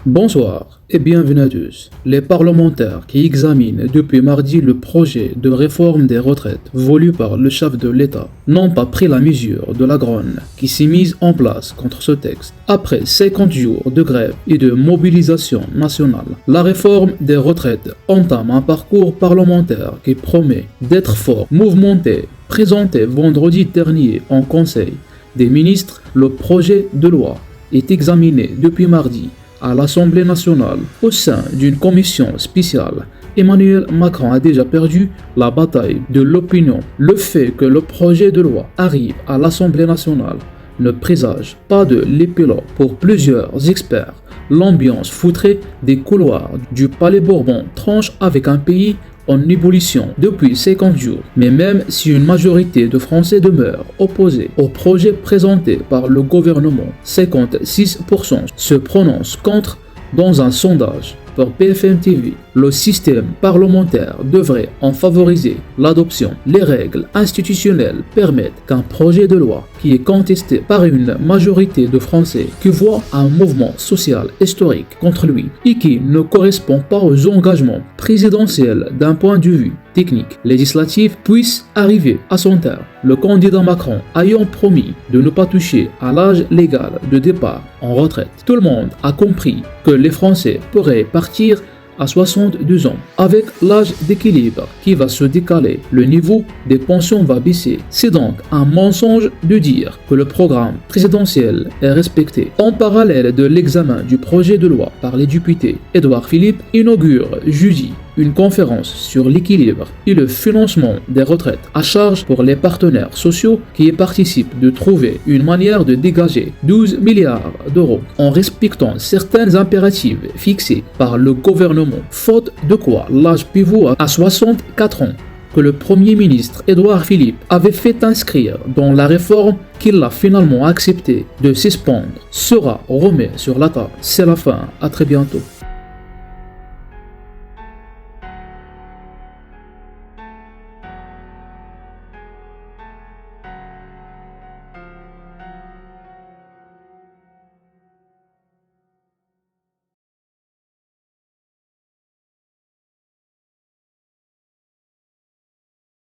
Bonsoir et bienvenue à tous. Les parlementaires qui examinent depuis mardi le projet de réforme des retraites voulu par le chef de l'État n'ont pas pris la mesure de la grogne qui s'est mise en place contre ce texte. Après 50 jours de grève et de mobilisation nationale, la réforme des retraites entame un parcours parlementaire qui promet d'être fort, mouvementé. Présenté vendredi dernier en Conseil des ministres, le projet de loi est examiné depuis mardi à l'Assemblée nationale au sein d'une commission spéciale. Emmanuel Macron a déjà perdu la bataille de l'opinion. Le fait que le projet de loi arrive à l'Assemblée nationale ne présage pas de l'épilogue pour plusieurs experts. L'ambiance foutrée des couloirs du Palais Bourbon tranche avec un pays en ébullition depuis 50 jours. Mais même si une majorité de Français demeure opposés au projet présenté par le gouvernement, 56% se prononcent contre dans un sondage pour BFM TV. Le système parlementaire devrait en favoriser l'adoption. Les règles institutionnelles permettent qu'un projet de loi qui est contesté par une majorité de Français qui voient un mouvement social historique contre lui et qui ne correspond pas aux engagements présidentiels d'un point de vue technique, législatif, puisse arriver à son terme. Le candidat Macron ayant promis de ne pas toucher à l'âge légal de départ en retraite. Tout le monde a compris que les Français pourraient partir à 62 ans. Avec l'âge d'équilibre qui va se décaler, le niveau des pensions va baisser. C'est donc un mensonge de dire que le programme présidentiel est respecté. En parallèle de l'examen du projet de loi par les députés, Édouard Philippe inaugure jeudi une conférence sur l'équilibre et le financement des retraites à charge pour les partenaires sociaux qui y participent de trouver une manière de dégager 12 milliards d'euros en respectant certains impératifs fixés par le gouvernement, faute de quoi l'âge pivot à 64 ans que le Premier ministre Édouard Philippe avait fait inscrire dans la réforme qu'il a finalement accepté de suspendre sera remis sur la table. C'est la fin, à très bientôt.